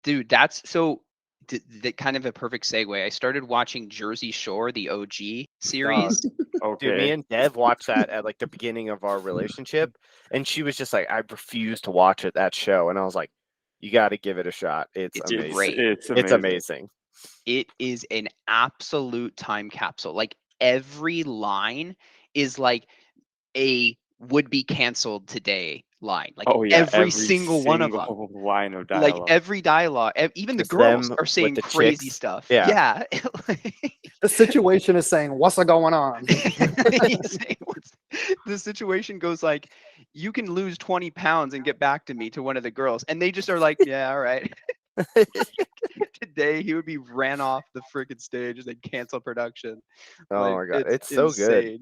Dude, that's so that kind of a perfect segue. I started watching Jersey Shore, the OG series. Okay. Dude, me and Dev watched that at like the beginning of our relationship, and she was just like, I refuse to watch that show. And I was like, you got to give it a shot. It's amazing. Great. It's amazing. It's amazing. It is an absolute time capsule. Like every line is like a would be canceled today line. Like every single one of them. Line of dialogue. Like every dialogue, even the Just girls them are saying with the crazy chicks. stuff. Yeah. The situation is saying, what's going on? The situation goes like, you can lose 20 pounds and get back to me, to one of the girls. And they just are like, yeah, all right. Today he would be ran off the freaking stage and they cancel production. Oh my God. It's so good.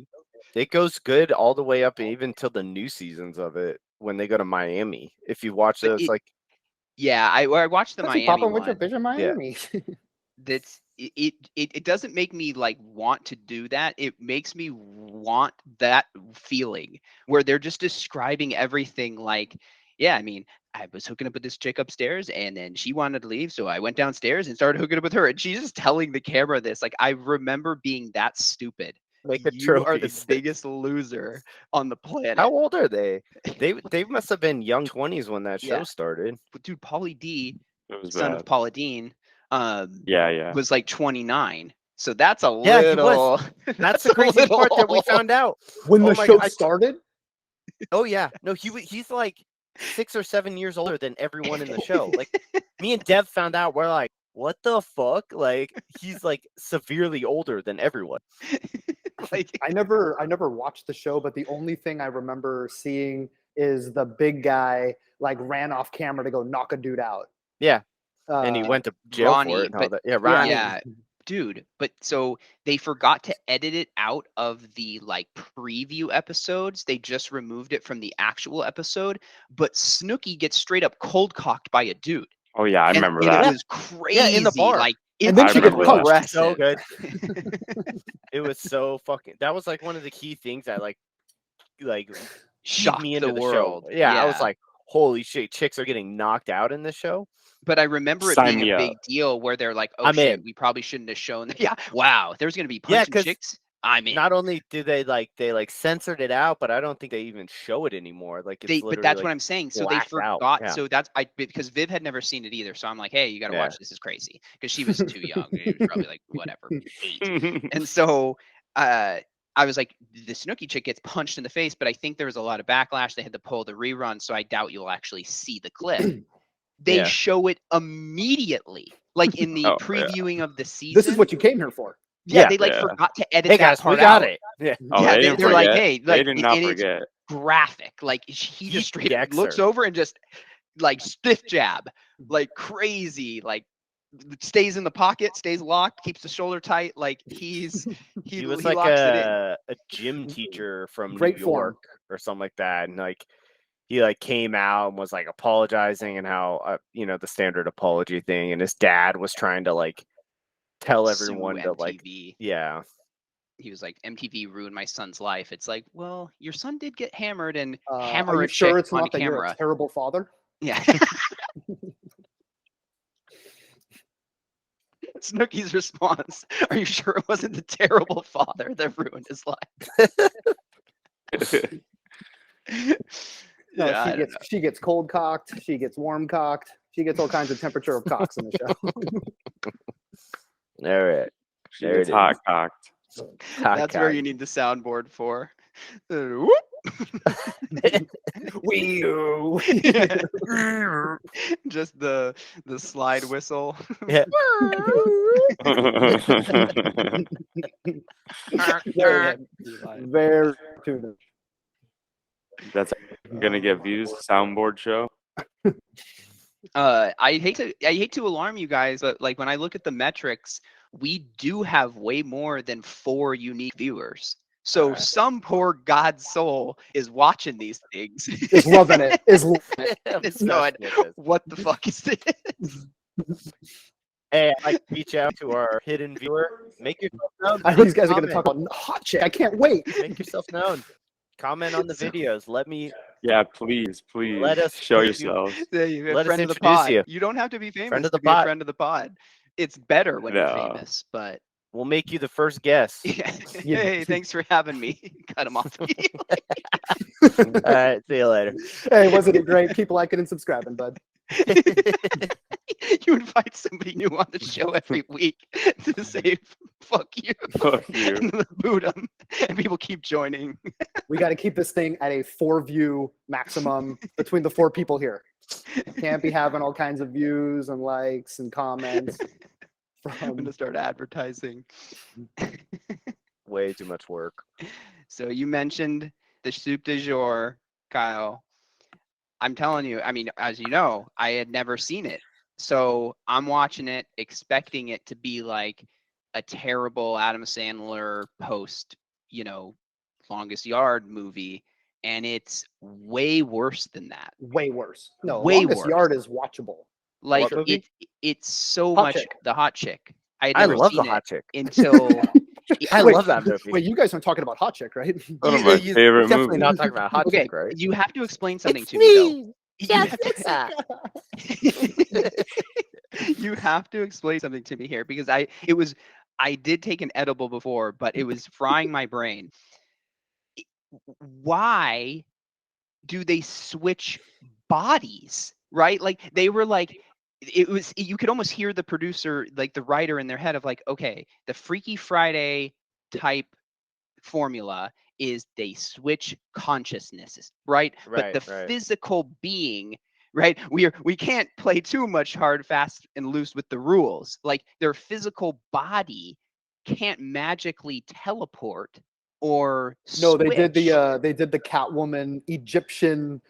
It goes good all the way up even till the new seasons of it when they go to Miami. If you watch those, like, yeah, I watched the Miami Papa one. went to visit Miami. That's it doesn't make me like want to do that. It makes me want that feeling where they're just describing everything like, yeah, I mean, I was hooking up with this chick upstairs and then she wanted to leave, so I went downstairs and started hooking up with her, and she's just telling the camera this. Like, I remember being that stupid. Like the You are the biggest loser on the planet. How old are they? They must have been young 20s when that show started. But dude, Pauly D, son of Paula Dean, was like 29. So that's a little. That's the crazy part that we found out when the show started. Oh yeah, no, he's like 6 or 7 years older than everyone in the show. Like me and Dev found out, we're like, what the fuck? Like he's like severely older than everyone. Like I never watched the show, but the only thing I remember seeing is the big guy like ran off camera to go knock a dude out. Yeah. And he went to jail for it and all that. Yeah, Ronnie. Yeah, dude. But so they forgot to edit it out of the like preview episodes. They just removed it from the actual episode. But Snooki gets straight up cold cocked by a dude. Oh yeah, I remember that. It was crazy. Yeah, in the bar. Like, and then she gets punched. So good. It was so fucking. That was like one of the key things that like shocked me into the world. show. Yeah, I was like, holy shit, chicks are getting knocked out in this show. But I remember it being a big deal where they're like, oh shit, we probably shouldn't have shown that. Yeah, wow, there's gonna be punching chicks. I'm in. Not only do they censored it out, but I don't think they even show it anymore. Like, but that's what I'm saying. So they forgot. Yeah. So that's because Viv had never seen it either. So I'm like, hey, you got to watch this. Is crazy, because she was too young. She was probably like whatever 8. And so I was like, the Snooki chick gets punched in the face, but I think there was a lot of backlash. They had to pull the rerun, so I doubt you'll actually see the clip. They show it immediately, like in the previewing of the season. This is what you came here for. Yeah, they forgot to edit that part out. It. Yeah, they're like, hey, like, they did not forget. It's graphic. Like he just straight looks over and just like stiff jab, like crazy, like stays in the pocket, stays locked, keeps the shoulder tight. Like he was like a gym teacher from New York or something like that, and like he like came out and was like apologizing and how the standard apology thing, and his dad was trying to like tell everyone to like, yeah. He was like, MTV ruined my son's life. It's like, well, your son did get hammered and hammer a chick it's on not camera. That you're a terrible father? Yeah. Snooki's response: are you sure it wasn't the terrible father that ruined his life? No, she gets cold cocked, she gets warm cocked, she gets all kinds of temperature of cocks in the show. All right. There it is. Hot cocked. That's where you need the soundboard for. Just the slide whistle. Yeah. Very tuned. That's gonna get views. Soundboard show. I hate to alarm you guys, but like when I look at the metrics, we do have way more than 4 unique viewers. So some poor God's soul is watching these things. Is loving it. It's going, what the fuck is this? Hey, I'd like to reach out to our hidden viewer. Make yourself known. I know these guys are going to talk about hot chick. I can't wait. Make yourself known. Comment on the videos. Let me Yeah, please Let us show put you- yourselves. Let us Friend of the introduce pod. you. You don't have to be famous Friend of the to be a pod. friend of the pod. It's better when you're No. famous, but We'll make you the first guest. yeah. Yeah. Hey, thanks for having me. Cut him off immediately. All right, see you later. Hey, wasn't it great? Keep liking and subscribing, bud. You invite somebody new on the show every week to say "fuck you," Fuck you. and boot them, and people keep joining. We got to keep this thing at a 4-view maximum between the 4 people here. Can't be having all kinds of views and likes and comments. I'm gonna start advertising. Way too much work. So you mentioned the soup du jour, Kyle. I'm telling you, I mean, as you know, I had never seen it. So I'm watching it, expecting it to be like a terrible Adam Sandler post, Longest Yard movie. And it's way worse than that. Way worse. No, Way Longest worse. Yard is watchable. Like What movie? it's so Hot much Chick. the Hot Chick. I had I never love seen the Hot it Chick. until I Wait, love that movie. Wait, you guys aren't talking about Hot Chick, right? One of my favorite definitely movies. not talking about Hot okay, Chick, right? you have to explain something It's to me though. Jessica. You have to explain something to me here because I did take an edible before, but it was frying my brain. Why do they switch bodies? Right? Like they were like you could almost hear the producer, like the writer in their head of like, okay, the Freaky Friday type formula is they switch consciousnesses, right? But the physical being, right? We can't play too much hard, fast, and loose with the rules. Like their physical body can't magically teleport or No, switch. they did the Catwoman Egyptian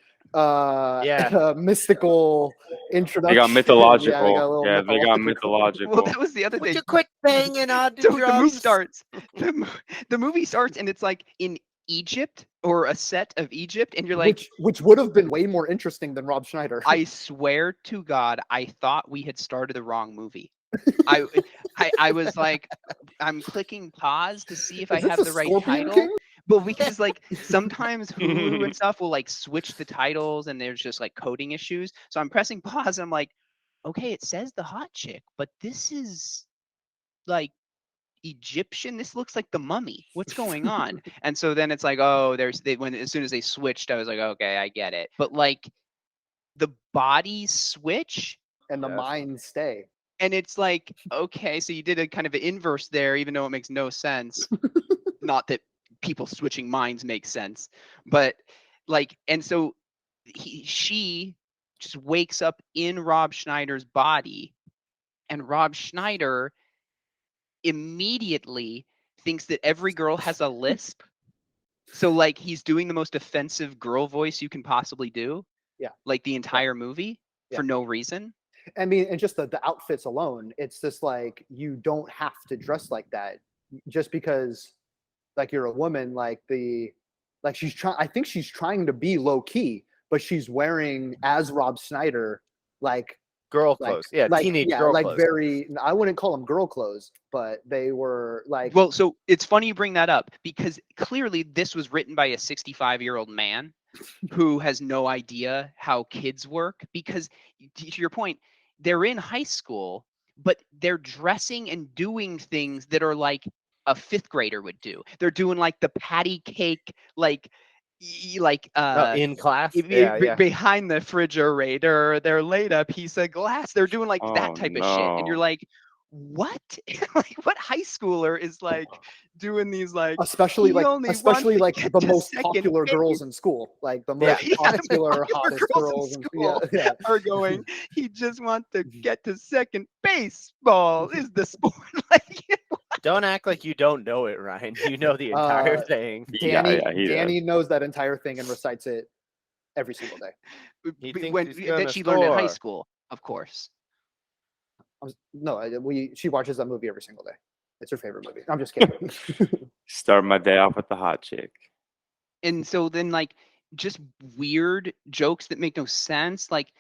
mystical introduction. They got mythological. Yeah, they got mythological. Well, that was the other thing. Would you quit banging on the So drums? the movie starts. The movie starts, and it's like in Egypt or a set of Egypt, and you're like, which would have been way more interesting than Rob Schneider. I swear to God, I thought we had started the wrong movie. I was like, I'm clicking pause to see if I have the right title. King? But because like sometimes Hulu and stuff will like switch the titles and there's just like coding issues. So I'm pressing pause and I'm like, okay, it says the Hot Chick, but this is like Egyptian. This looks like the Mummy. What's going on? And so then it's like, oh, as soon as they switched, I was like, okay, I get it. But like the bodies switch and the minds stay. And it's like, okay, so you did a kind of an inverse there, even though it makes no sense. Not that people switching minds makes sense, but like, and so she just wakes up in Rob Schneider's body, and Rob Schneider immediately thinks that every girl has a lisp. So like he's doing the most offensive girl voice you can possibly do. Yeah. Like the entire movie for no reason. I mean, and just the outfits alone, it's just like you don't have to dress like that just because like you're a woman. Like she's trying. I think she's trying to be low key, but she's wearing as Rob Schneider like girl clothes. Teenage girl clothes. Very. I wouldn't call them girl clothes, but they were like. Well, so it's funny you bring that up because clearly this was written by a 65-year-old man who has no idea how kids work. Because to your point, they're in high school, but they're dressing and doing things that are like a 5th grader would do. They're doing like the patty cake, in class behind the refrigerator. They're laid a piece of glass. They're doing like that type of shit, and you're like, what? Like what high schooler is like doing these like especially like the most popular girls in school, like the most popular hottest girls in school are going, he just wants to get to second base. Ball is the sport. Like don't act like you don't know it, Ryan. You know the entire thing. Danny knows that entire thing and recites it every single day. That she learned in high school, of course. She watches that movie every single day. It's her favorite movie. I'm just kidding. Start my day off with the Hot Chick. And so then like just weird jokes that make no sense. Like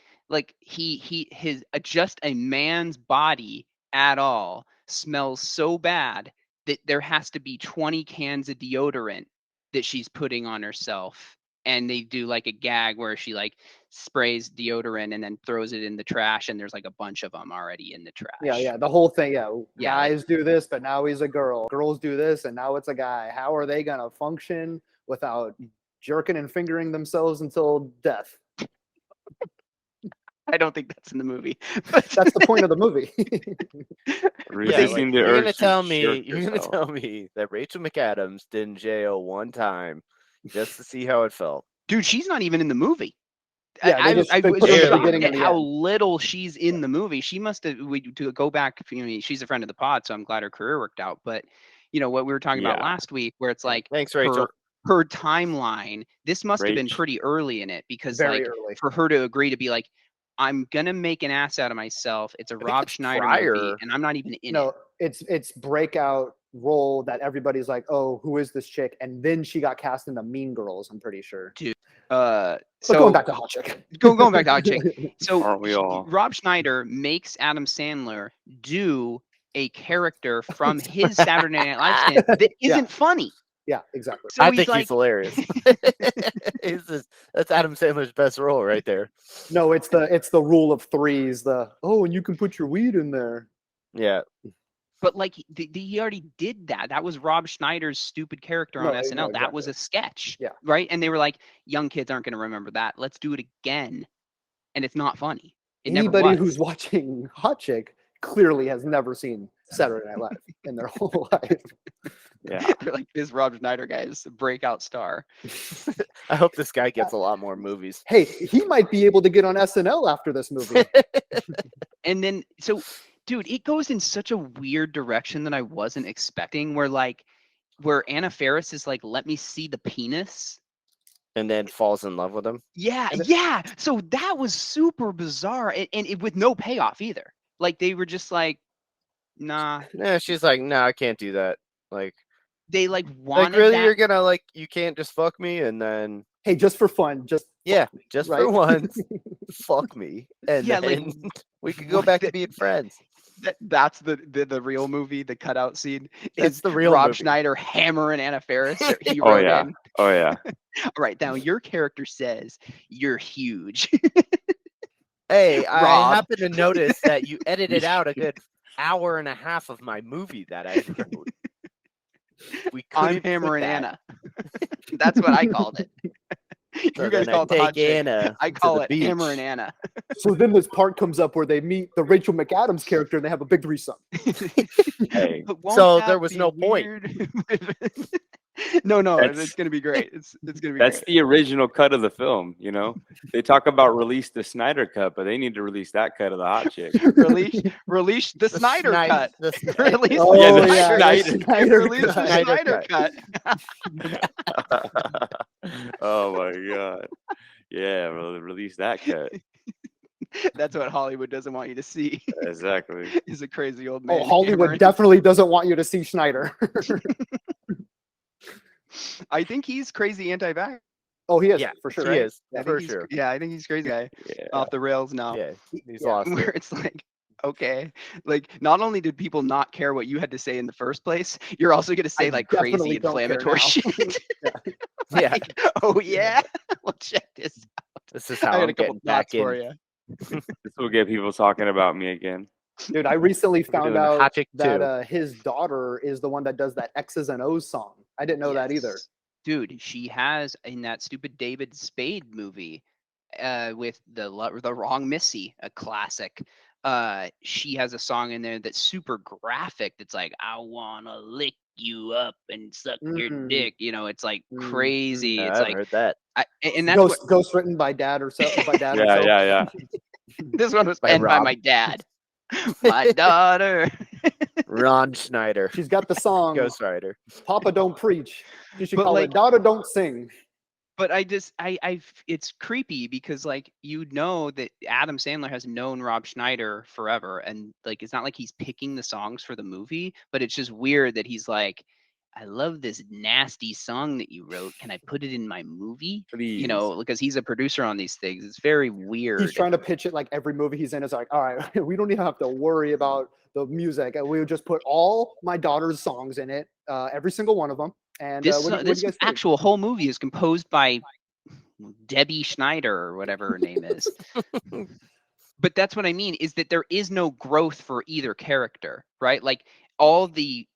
his just a man's body at all smells so bad that there has to be 20 cans of deodorant that she's putting on herself and they do like a gag where she like sprays deodorant and then throws it in the trash, and there's like a bunch of them already in the trash. Yeah, the whole thing. Yeah, guys do this, but now he's a girl. Girls do this, and now it's a guy. How are they gonna function without jerking and fingering themselves until death? I don't think that's in the movie. That's the point of the movie. You're gonna tell me that Rachel McAdams didn't jail one time just to see how it felt. Dude, she's not even in the movie. Yeah, I was shocked at how little she's in the movie. She must have. To go back, she's a friend of the pod, so I'm glad her career worked out. But you know what we were talking about last week, where it's like, thanks, Rachel. Her timeline. This must have been pretty early in it, because like for her to agree to be like, I'm gonna make an ass out of myself. It's a Rob Schneider movie, and I'm not even in it. It's breakout role that everybody's like, oh, who is this chick? And then she got cast in the Mean Girls, I'm pretty sure. Dude, so going back to Hot Chick. Going back to Hot Chick. So aren't we all? Rob Schneider makes Adam Sandler do a character from his Saturday Night Live stand that isn't funny. Yeah, exactly. So I think he's hilarious. That's Adam Sandler's best role right there. No, it's the rule of threes. And you can put your weed in there. Yeah. But like he already did that. That was Rob Schneider's stupid character on SNL. Exactly. That was a sketch. Yeah. Right? And they were like, young kids aren't going to remember that. Let's do it again. And it's not funny. Anybody who's watching Hot Chick clearly has never seen Saturday Night Live in their whole life. Yeah. They're like, this Rob Schneider guy is a breakout star. I hope this guy gets a lot more movies. Hey, he might be able to get on SNL after this movie. And then, dude, it goes in such a weird direction that I wasn't expecting, where Anna Faris is like, let me see the penis. And then falls in love with him. Yeah. So that was super bizarre, and with no payoff either. Like, they were just like, nah. Yeah, she's like, nah, I can't do that. Like, they like wanted really that. You're gonna like, you can't just fuck me and then hey, just for fun, for once, fuck me, and then we could go back to being friends. That's the real movie. The cutout scene is the real Rob movie. Schneider hammering Anna Faris. Oh yeah. All right, now your character says you're huge. Hey, I happen to notice that you edited out a good hour and a half of my movie that I wrote. I'm hammering Anna. That's what I called it. So you guys call it the Hot Chick. Anna. I call it hammering Anna. So then this part comes up where they meet the Rachel McAdams character and they have a big threesome. Hey. So there was no point. No, it's gonna be great. It's gonna be. That's great. the original cut of the film. You know, they talk about release the Snyder cut, but they need to release that cut of the Hot Chick. release the Snyder cut. Release the Snyder cut. Oh my god! Yeah, release that cut. That's what Hollywood doesn't want you to see. Exactly. He's a crazy old man. Oh, Hollywood definitely doesn't want you to see Schneider. I think he's crazy anti-vax. Oh, he is, for sure. He is, for sure. Yeah, I think he's crazy guy. Yeah. Off the rails now. Yeah, he's lost. Where it's like, okay, like not only did people not care what you had to say in the first place, you're also going to say like crazy inflammatory shit. Like, oh yeah, well check this out. This is how I got I'm a couple getting back thoughts for in. you. This will get people talking about me again. Dude, I recently found doing Hot out Chick that his daughter is the one that does that X's and O's song. I didn't know that either. Dude, she has in that stupid David Spade movie with the Wrong Missy, a classic. She has a song in there that's super graphic. That's like, I wanna lick you up and suck your dick. You know, it's like crazy. It's I've like heard that. And that's ghost written by dad or so. By dad. Yeah. This one was penned by my dad. My daughter. Ron Schneider. She's got the song Ghost Rider. Papa Don't Preach. You should call it Daughter Don't Sing. But it's creepy because like, you know that Adam Sandler has known Rob Schneider forever, and like it's not like he's picking the songs for the movie, but it's just weird that he's like, I love this nasty song that you wrote. Can I put it in my movie? Please. You know, because he's a producer on these things. It's very weird. He's trying to pitch it like every movie he's in is like, all right, we don't even have to worry about the music. We'll just put all my daughter's songs in it, every single one of them. And this actual whole movie is composed by Debbie Schneider or whatever her name is. But that's what I mean, is that there is no growth for either character, right? Like all the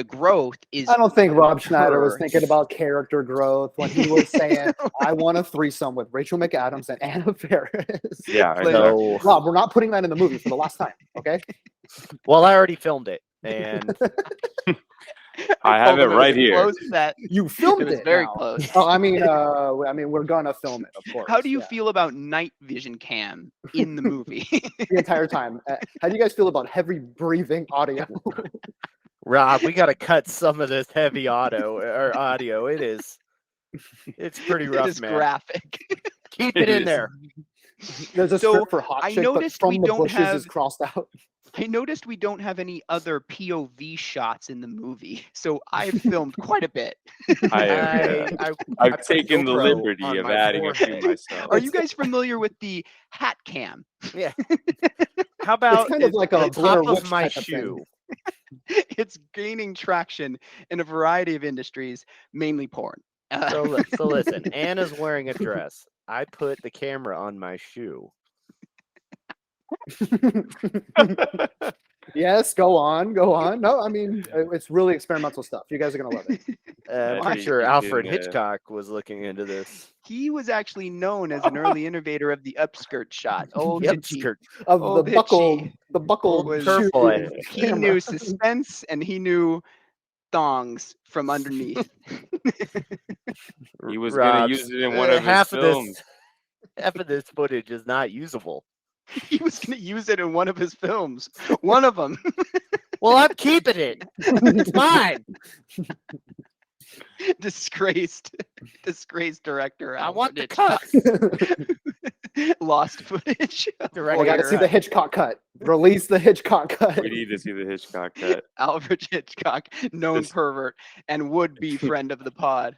growth is. I don't think Rob Schneider was thinking about character growth when he was saying, "I want a threesome with Rachel McAdams and Anna Faris." Yeah, No. Rob, we're not putting that in the movie for the last time, okay? Well, I already filmed it, and I have it right here. Close to that. You filmed It was it. very now. close. Oh, I mean, we're gonna film it, of course. How do you feel about night vision cam in the movie? the entire time? How do you guys feel about heavy breathing audio? Rob, we got to cut some of this heavy audio. It's pretty rough, It is man. graphic. Keep it in there. There's a script for hot I chick, noticed but from we the don't bushes have- is crossed out. I noticed we don't have any other POV shots in the movie, so I've filmed quite a bit. I've taken the liberty of adding a few myself. Are you guys familiar with the hat cam? Yeah. How about It's kind of like a the Blair top Witch of my type of thing. shoe? It's gaining traction in a variety of industries, mainly porn. So listen, Anna's wearing a dress. I put the camera on my shoe. Yes, go on. No, I mean, it's really experimental stuff. You guys are gonna love it. I'm sure Alfred Hitchcock was looking into this. He was actually known as an early innovator of the upskirt shot. Old Hitchy. Of Old the buckle, Hitchy the buckle was- shoe He camera. knew suspense and he knew thongs from underneath. He was going to use it in one of his films. Half of this footage is not usable. He was going to use it in one of his films. One of them. Well, I'm keeping it. It's mine. Disgraced director. I want the Hitchcock. Lost footage. We got to see the Hitchcock cut. Release the Hitchcock cut. We need to see the Hitchcock cut. Alfred Hitchcock, known pervert and would-be friend of the pod.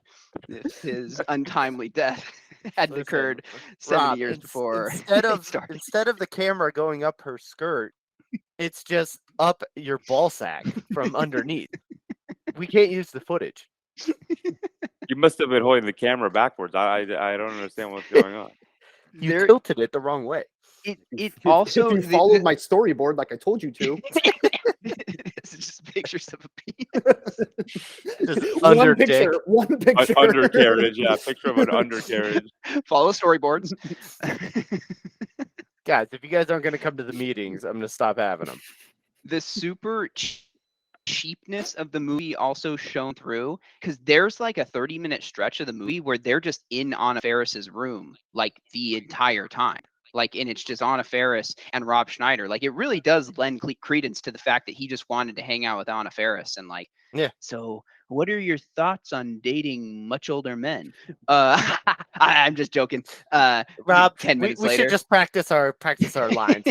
His untimely death had occurred 70 years before. Instead of the camera going up her skirt, it's just up your ball sack from underneath. We can't use the footage. You must have been holding the camera backwards. I don't understand what's going on. You tilted it the wrong way. It also if you followed my storyboard like I told you to. It's just pictures of a penis. Just one under picture. dick. One picture. An undercarriage, yeah, picture of an undercarriage. Follow storyboards. Guys, if you guys aren't going to come to the meetings, I'm going to stop having them. The super cheapness of the movie also shown through, because there's like a 30-minute stretch of the movie where they're just in Anna Faris's room like the entire time. Like, and it's just Anna Faris and Rob Schneider. Like, it really does lend credence to the fact that he just wanted to hang out with Anna Faris and like, yeah. So what are your thoughts on dating much older men? I'm just joking. Rob, 10 minutes we later. should just practice our lines.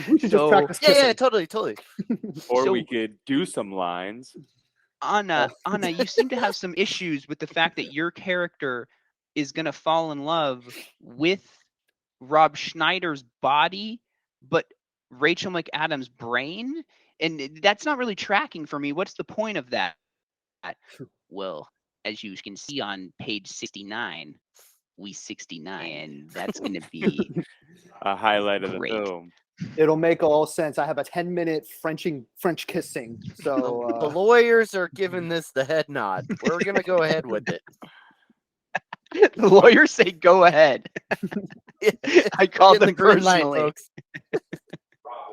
We should just practice kissing. Yeah, totally. Or we could do some lines. Anna, you seem to have some issues with the fact that your character is going to fall in love with Rob Schneider's body, but Rachel McAdams' brain. And that's not really tracking for me. What's the point of that? Well, as you can see on page 69, we 69, and that's going to be a highlight of the great. film. It'll make all sense. I have a 10-minute French kissing. So the lawyers are giving this the head nod. We're going to go ahead with it. The lawyers say go ahead. I called them personally. Folks.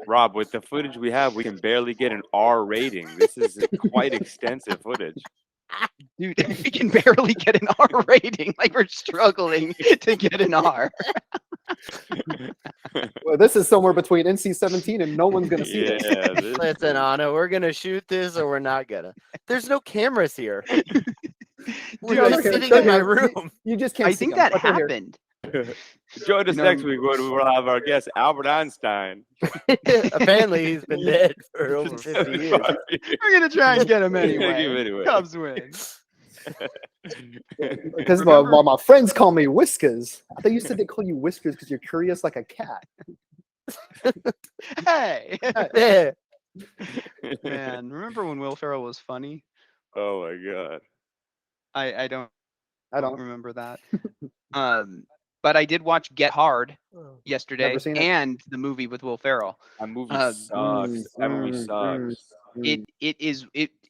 Rob, with the footage we have, we can barely get an R rating. This is quite extensive footage. Dude, we can barely get an R rating. Like, we're struggling to get an R. Well, this is somewhere between NC-17 and no one's going to see this. Listen, Anna, we're going to shoot this or we're not going to. There's no cameras here. We're just sitting in my room. You just can't I think that happened. Join us next week when we'll have our guest, Albert Einstein. Apparently, he's been dead for over 50 years. We're going to try and get him anyway. Cubs win. Because my friends call me Whiskers. I thought you said they call you Whiskers because you're curious like a cat. Hey. Yeah. Man, remember when Will Ferrell was funny? Oh, my God. I don't I don't remember that. But I did watch Get Hard yesterday and the movie with Will Ferrell. That movie sucks. That movie sucks.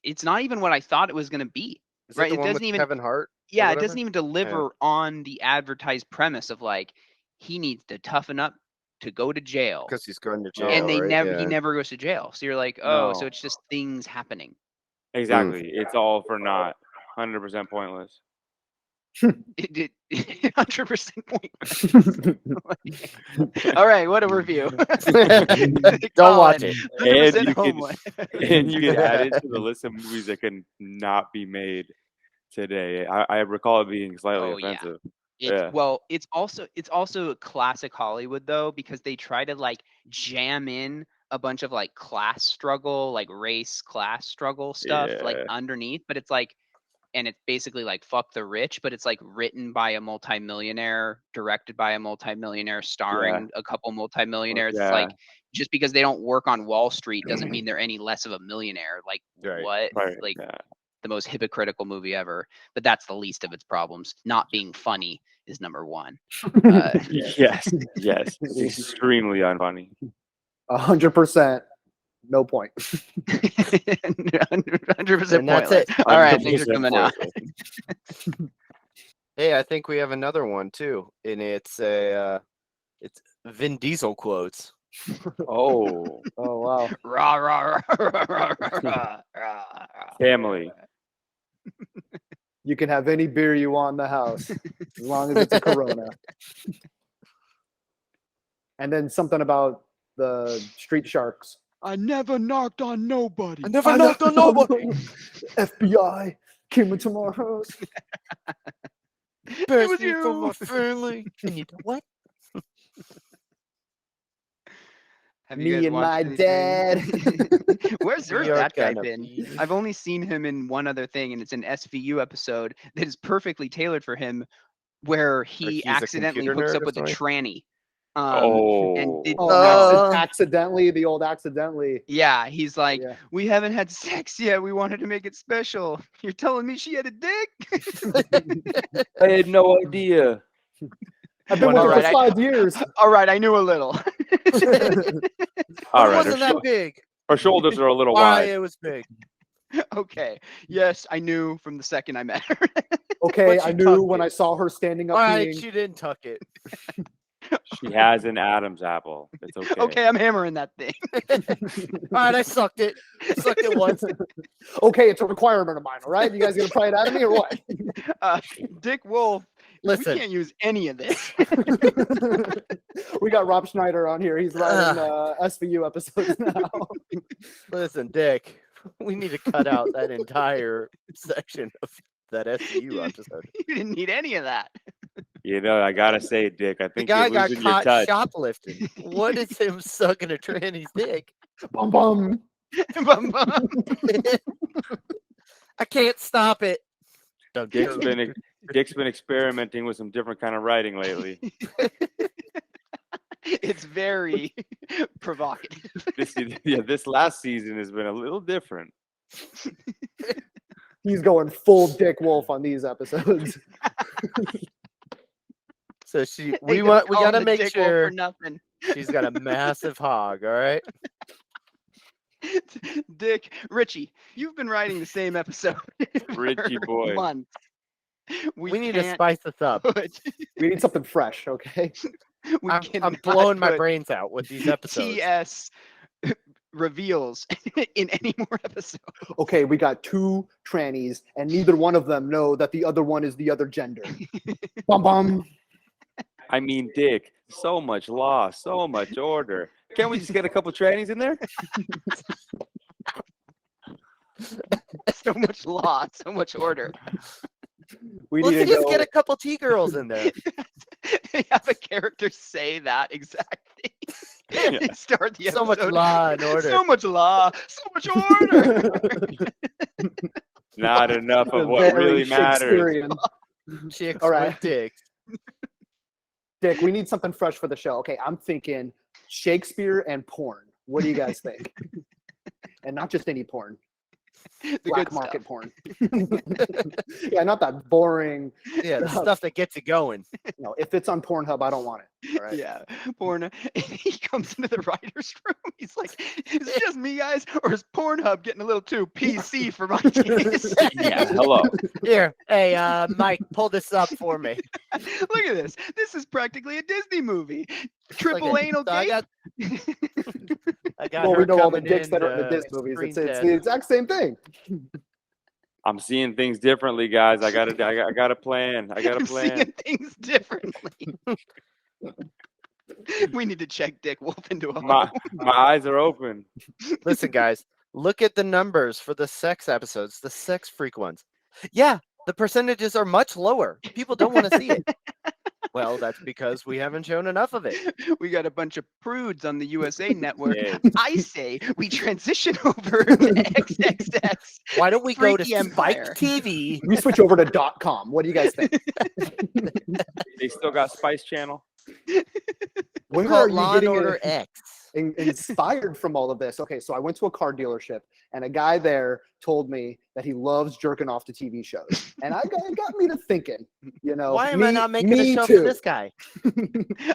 It's not even what I thought it was going to be. Is right? It, the it one doesn't with even Kevin Hart. Yeah, it doesn't even deliver on the advertised premise of like he needs to toughen up to go to jail because he's going to jail, and he never goes to jail. So you're like, oh, so it's just things happening. Exactly. It's all for naught. 100% pointless. 100% pointless. All right, what a review. Don't watch it. And you can add it to the list of movies that can not be made today. I recall it being slightly offensive. Well, it's also a classic Hollywood though, because they try to like jam in a bunch of like class struggle, like race class struggle stuff like underneath, but it's like, and it's basically like fuck the rich, but it's like written by a multimillionaire, directed by a multimillionaire, starring a couple multimillionaires. It's like just because they don't work on Wall Street doesn't mean they're any less of a millionaire. Like what? Like the most hypocritical movie ever. But that's the least of its problems. Not being funny is number one. Yes, it's extremely unfunny. 100%. No point. 100% pointless. All right, things are coming out. Hey, I think we have another one too, and it's Vin Diesel quotes. Oh wow. Rah, rah, rah, rah, rah, rah. Family. You can have any beer you want in the house, as long as it's a Corona. And then something about the Street Sharks. I never knocked on nobody. FBI came into my house. It was you from my family. And you what? Me and my dad. Where's that guy been? I've only seen him in one other thing, and it's an S.P.U. episode that is perfectly tailored for him, where he accidentally hooks up with a tranny. Accidentally, the old accidentally. Yeah, he's like, we haven't had sex yet. We wanted to make it special. You're telling me she had a dick? I had no idea. I've been with her for 5 years. All right, I knew a little. All right, it wasn't that big. Her shoulders are a little wide. It was big. Okay. Yes, I knew from the second I met her. Okay, I knew when I saw her standing up. She didn't tuck it. She has an Adam's apple. It's okay. Okay, I'm hammering that thing. All right, I sucked it. Sucked it once. Okay, it's a requirement of mine. All right, you guys gonna pry it out of me or what? Dick Wolf. Listen, we can't use any of this. We got Rob Schneider on here. He's writing S.P.U. episodes now. Listen, Dick, we need to cut out that entire section of that S.P.U. episode. You didn't need any of that. You know, I gotta say, Dick, I think the guy you're got caught your touch. shoplifting. What is him sucking a tranny's dick? Bum bum. Bum bum. I can't stop it. Dick's been experimenting with some different kind of writing lately. It's very provocative. This last season has been a little different. He's going full Dick Wolf on these episodes. So we gotta make sure she's got a massive hog. All right. Dick, Richie, you've been writing the same episode. Richie boy. Months. We need to spice this up. We need something fresh, okay? I'm blowing my brains out with these episodes. TS reveals in any more episodes. Okay, we got 2 trannies, and neither one of them know that the other one is the other gender. Bum bum. I mean, Dick, so much law, so much order. Can't we just get a couple trannies in there? So much law, so much order. Let's just get a couple T-girls in there. They have a character say that exactly. They start the episode. So much law and order. So much law, so much order. Not enough of what really matters. Chicks all right, with dicks. Dick, we need something fresh for the show. Okay, I'm thinking Shakespeare and porn. What do you guys think? And not just any porn. Black market porn. Yeah, not that boring. Yeah, the stuff that gets you going. No, if it's on Pornhub, I don't want it. All right. Yeah, porn. He comes into the writer's room. He's like, "Is it just me, guys, or is Pornhub getting a little too PC for my taste?" Yeah, hello. Here, hey, Mike, pull this up for me. Look at this. This is practically a Disney movie. Triple anal so gape. I got Well, her we know all the coming dicks that are in the in, Disney movies. screen It's the test. exact same thing. I'm seeing things differently, guys. I got a plan. I got a I'm plan. seeing things differently. We need to check Dick Wolf into a My home. my eyes are open. Listen, guys, look at the numbers for the sex episodes, the sex freak ones. Yeah, the percentages are much lower. People don't want to see it. Well, that's because we haven't shown enough of it. We got a bunch of prudes on the USA Network. Yeah. I say we transition over to XXX. Why don't we go to Freaky Empire. Spike TV? We switch over to .com. What do you guys think? They still got Spice Channel. Where Call are it you Law and getting Order X. inspired from all of this? Okay, so I went to a car dealership, and a guy there told me that he loves jerking off to TV shows, and it got me to thinking. You know, Why am I not making a show too. for this guy?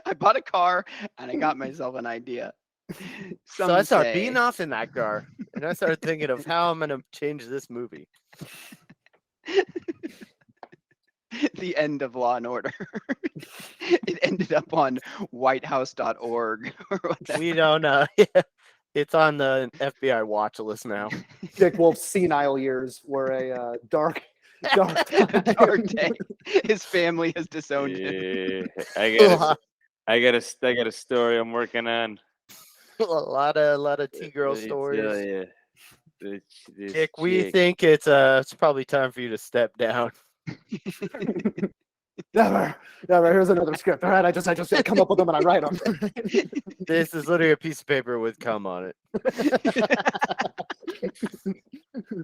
I bought a car and I got myself an idea. So I started beating off in that car, and I started thinking of how I'm going to change this movie. The end of Law and Order. It ended up on whitehouse.org or whatever. We don't it's on the FBI watch list now. Dick Wolf's senile years were a dark dark day. His family has disowned him. Yeah, I got a story I'm working on. A lot of T-girl stories. This Dick, we chick. think it's probably time for you to step down. Never. Here's another script. All right, I just come up with them and I write them. This is literally a piece of paper with cum on it.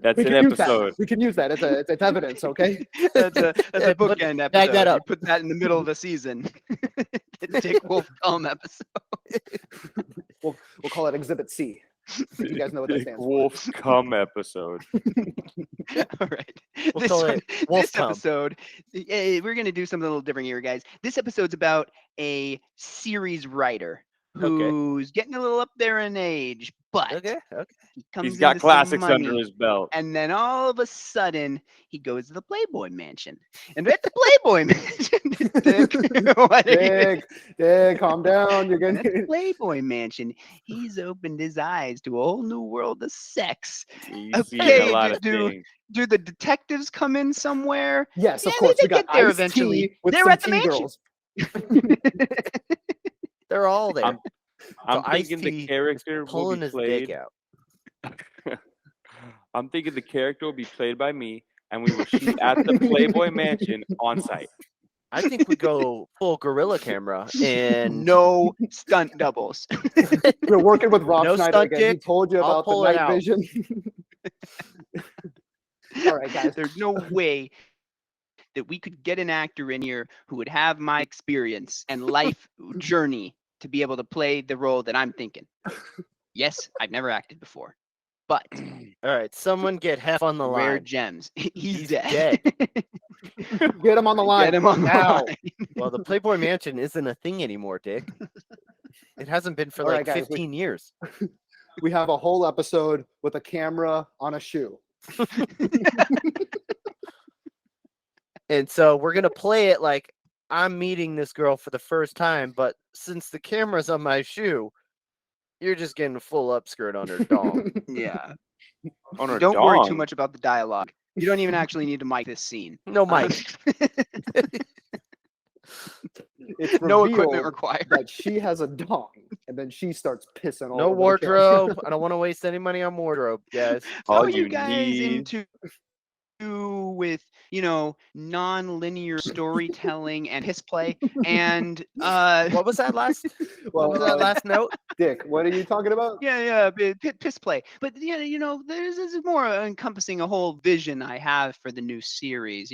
That's an episode. We can use that. It's evidence, okay? That's a bookend episode. Bag that up. You put that in the middle of the season. The Dick Wolf Film episode. We'll call it Exhibit C. You guys know what that stands for. Wolf cum episode. All right. We'll call it Wolf this Cum. episode, we're going to do something a little different here, guys. This episode's about a series writer who's getting a little up there in age, but He's got classics under his belt. And then all of a sudden, he goes to the Playboy Mansion. And at the Playboy Mansion, Dick, calm down. You're at getting the Playboy Mansion, he's opened his eyes to a whole new world of sex. He's seen a lot of things. Do the detectives come in somewhere? Yes, of course. They get there eventually. They're at the mansion. They're all there. I'm thinking the character will be played. Dick out. I'm thinking the character will be played by me, and we will shoot at the Playboy Mansion on site. I think we go full gorilla camera and no stunt doubles. We're working with Rob No Schneider stunt again. He dick. told you I'll about the pull it night out. vision. All right, guys. There's no way that we could get an actor in here who would have my experience and life journey to be able to play the role that I'm thinking. Yes, I've never acted before, but all right, someone get Hef on the rare line. gems. He's dead. Get him on the line. Get him on now. the line. Well, the Playboy Mansion isn't a thing anymore, Dick. It hasn't been for All right, like guys, 15 years. We have a whole episode with a camera on a shoe. And so we're going to play it like I'm meeting this girl for the first time, but since the camera's on my shoe, you're just getting a full upskirt on her dong. Yeah. On her Don't worry dong. too much about the dialogue. You don't even actually need to mic this scene. No mic. It's No equipment revealed required. That she has a dong, and then she starts pissing all No over the wardrobe. I don't want to waste any money on wardrobe, guys. How All are you you guys need. into with non-linear storytelling and piss play and What was that last? Well, What was that last note? Dick, what are you talking about? piss play, but this is more encompassing a whole vision I have for the new series,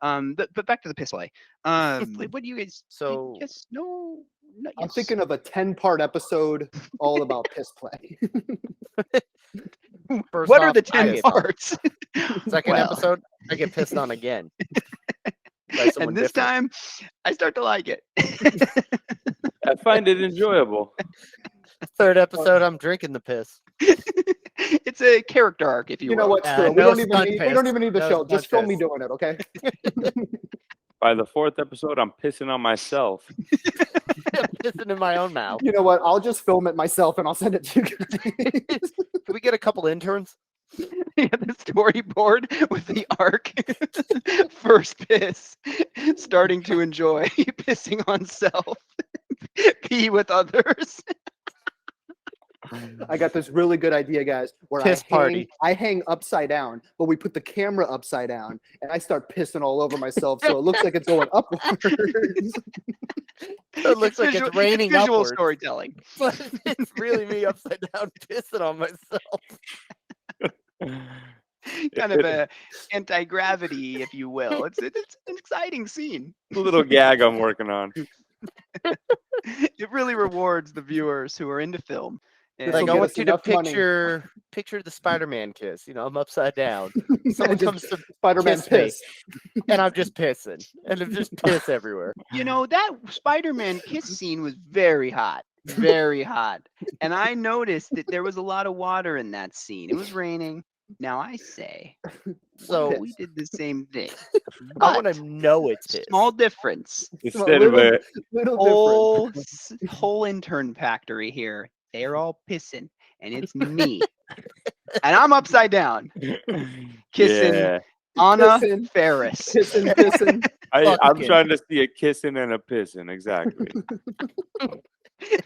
but back to the piss play. What do you guys So yes, no, not I'm yes. thinking of a 10-part episode all about piss play. What are the 10 parts? Second episode, I get pissed on again. And this time, I start to like it. I find it enjoyable. Third episode, I'm drinking the piss. It's a character arc, if you will. You know what? We don't even need the show. Just film me doing it, okay? By the fourth episode, I'm pissing on myself. I'm pissing in my own mouth. You know what? I'll just film it myself and I'll send it to you guys. Can we get a couple interns? Yeah, the storyboard with the arc. First piss. Starting to enjoy pissing on self. Pee with others. I got this really good idea, guys, where I hang upside down, but we put the camera upside down, and I start pissing all over myself, so it looks like it's going upwards. It looks like it's raining visual upwards. Storytelling. But it's really me upside down pissing on myself. Kind of a anti-gravity, if you will. It's an exciting scene. A little gag I'm working on. It really rewards the viewers who are into film. And like, I want you to picture the Spider-Man kiss. You know, I'm upside down. Someone comes to Spider-Man piss, and I'm just pissing, and there's just piss everywhere. You know, that Spider-Man kiss scene was very hot. Very hot. And I noticed that there was a lot of water in that scene. It was raining. Now I say, so we did the same thing. I want to know it's his. Small difference. Instead of a whole intern factory here. They're all pissing, and it's me, and I'm upside down, kissing Anna Faris. Kissing. I'm trying to see a kissing and a pissing. Exactly.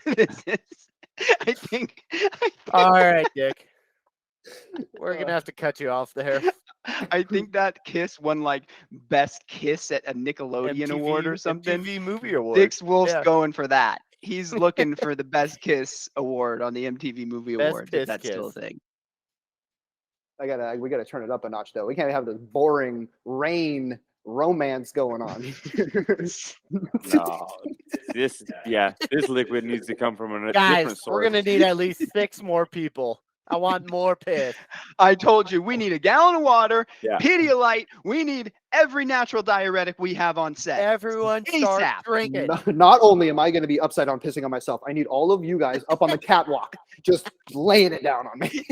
This is, I think. All right, Dick. We're gonna have to cut you off there. I think that kiss won like best kiss at a Nickelodeon award or something. MTV Movie Award. Dick Wolf's going for that. He's looking for the best kiss award on the MTV Movie Awards. If that's still a thing. We gotta turn it up a notch though. We can't have this boring rain romance going on. No, this liquid needs to come from a different source. We're gonna need at least 6 more people. I want more piss. I told you, we need a gallon of water, Pedialyte. We need every natural diuretic we have on set. Everyone start drinking. Not only am I going to be upside down pissing on myself, I need all of you guys up on the catwalk, just laying it down on me.